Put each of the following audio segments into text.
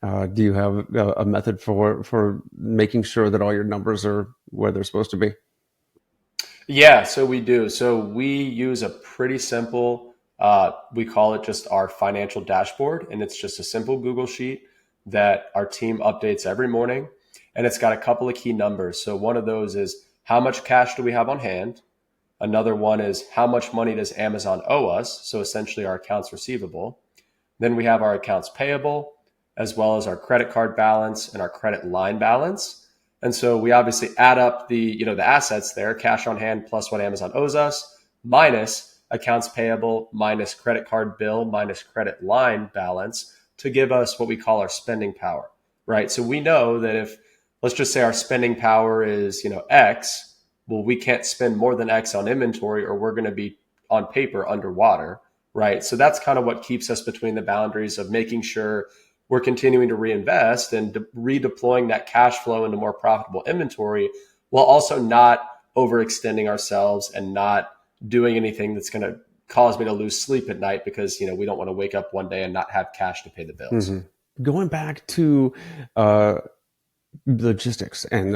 Do you have a method for making sure that all your numbers are where they're supposed to be? Yeah, so we do. So we use a pretty simple, we call it just our financial dashboard, and it's just a simple Google sheet that our team updates every morning. And it's got a couple of key numbers. So one of those is how much cash do we have on hand? Another one is how much money does Amazon owe us? So essentially our accounts receivable. Then we have our accounts payable, as well as our credit card balance and our credit line balance. And so we obviously add up the assets there, cash on hand plus what Amazon owes us, minus accounts payable, minus credit card bill, minus credit line balance to give us what we call our spending power, right? So we know that if, let's just say our spending power is, X, well, we can't spend more than X on inventory or we're going to be on paper underwater, right? So that's kind of what keeps us between the boundaries of making sure we're continuing to reinvest and redeploying that cash flow into more profitable inventory while also not overextending ourselves and not doing anything that's going to cause me to lose sleep at night because we don't want to wake up one day and not have cash to pay the bills. Hmm. Going back to uh, logistics and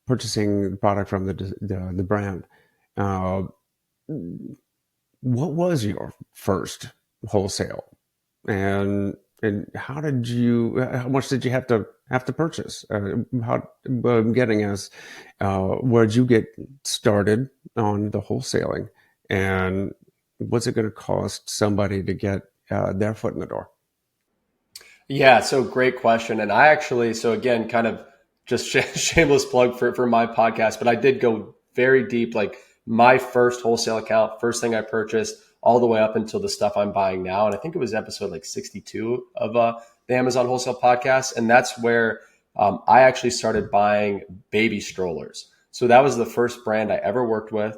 purchasing the product from the brand. Uh, what was your first wholesale, and how much did you have to purchase? How what I'm getting is, where'd you get started on the wholesaling, and what's it going to cost somebody to get their foot in the door? Yeah, so great question. And I actually, so again, kind of just shameless plug for my podcast, but I did go very deep, like my first wholesale account, first thing I purchased, all the way up until the stuff I'm buying now. And I think it was episode like 62 of the Amazon Wholesale podcast. And that's where I actually started buying baby strollers. So that was the first brand I ever worked with,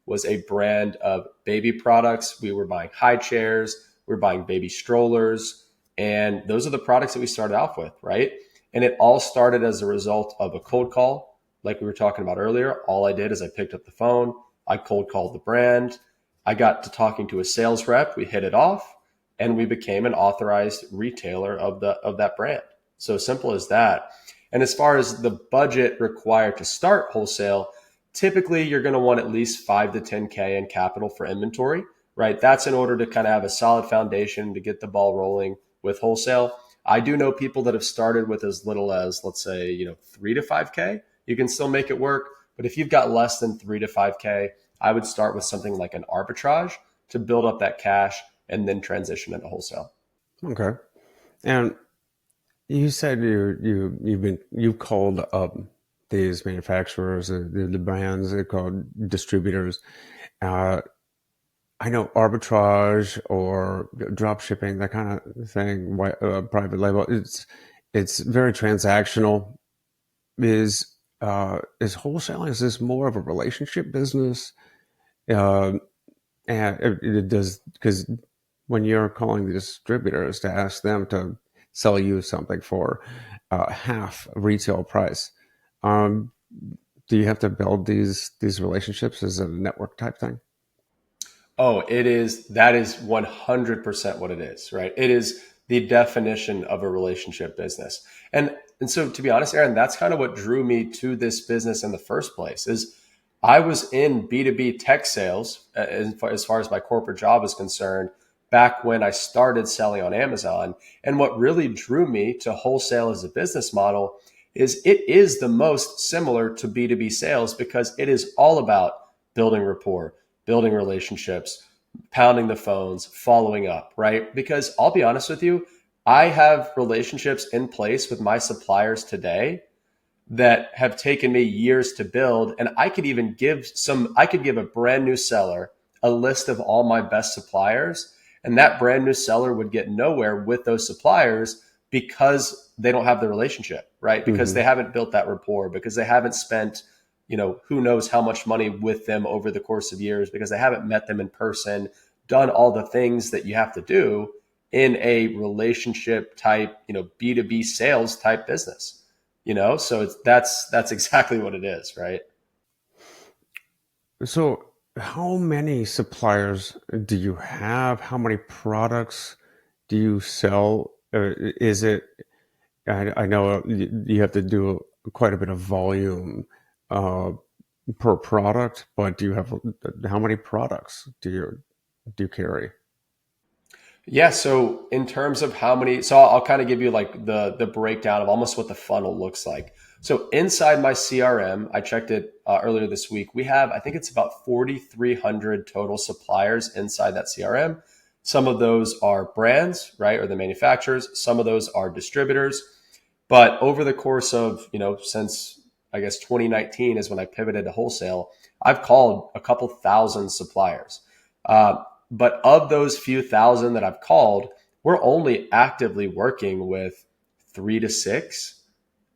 was a brand of baby products. We were buying high chairs, we were buying baby strollers, and those are the products that we started off with, right? And it all started as a result of a cold call. Like we were talking about earlier, all I did is I picked up the phone, I cold called the brand, I got to talking to a sales rep, we hit it off, and we became an authorized retailer of that brand. So simple as that. And as far as the budget required to start wholesale, typically you're going to want at least 5 to 10K in capital for inventory, right? That's in order to kind of have a solid foundation to get the ball rolling with wholesale. I do know people that have started with as little as, let's say, 3 to 5K. You can still make it work. But if you've got less than 3 to 5K, I would start with something like an arbitrage to build up that cash and then transition into wholesale. Okay. And you said you've called up these manufacturers, the brands, they're called distributors. Uh, I know arbitrage or drop shipping, that kind of thing, private label. It's very transactional. Is wholesaling? Is this more of a relationship business? Uh, and it does, because when you're calling the distributors to ask them to sell you something for half retail price, um, do you have to build these relationships as a network type thing? Oh, that is 100% what it is, right? It is the definition of a relationship business. And so to be honest, Aaron, that's kind of what drew me to this business in the first place is I was in B2B tech sales as far as my corporate job is concerned back when I started selling on Amazon. And what really drew me to wholesale as a business model is it is the most similar to B2B sales because it is all about building rapport, building relationships, pounding the phones, following up, right? Because I'll be honest with you, I have relationships in place with my suppliers today that have taken me years to build. And I could give a brand new seller a list of all my best suppliers. And that brand new seller would get nowhere with those suppliers because they don't have the relationship, right? Because Hmm. they haven't built that rapport, because they haven't spent, who knows how much money with them over the course of years, because they haven't met them in person, done all the things that you have to do in a relationship type, B2B sales type business. So that's exactly what it is, right? So, how many suppliers do you have? How many products do you sell? Is it? I know you have to do quite a bit of volume uh, per product, but do you have how many products do you carry? Yeah. So in terms of how many, so I'll kind of give you like the breakdown of almost what the funnel looks like. So inside my CRM, I checked it earlier this week. We have, I think it's about 4,300 total suppliers inside that CRM. Some of those are brands, right, or the manufacturers. Some of those are distributors. But over the course of, since I guess 2019 is when I pivoted to wholesale, I've called a couple thousand suppliers. But of those few thousand that I've called, we're only actively working with 3 to 6,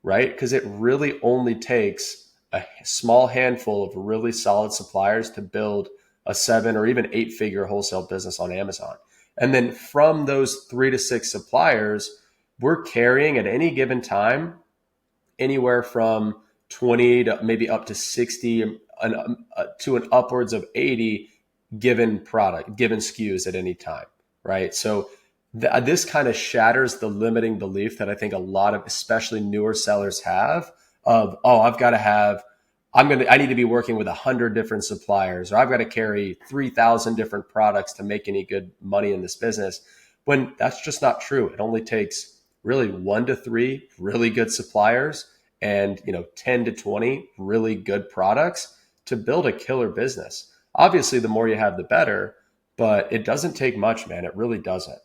right? Because it really only takes a small handful of really solid suppliers to build a 7 or even 8 figure wholesale business on Amazon. And then from those 3 to 6 suppliers, we're carrying at any given time anywhere from 20 to maybe up to 60 to an upwards of 80 given SKUs at any time, right? So this kind of shatters the limiting belief that I think a lot of especially newer sellers have of, oh, I need to be working with 100 different suppliers, or I've got to carry 3,000 different products to make any good money in this business, when that's just not true. It only takes really 1 to 3 really good suppliers and 10 to 20 really good products to build a killer business. Obviously, the more you have, the better, but it doesn't take much, man. It really doesn't.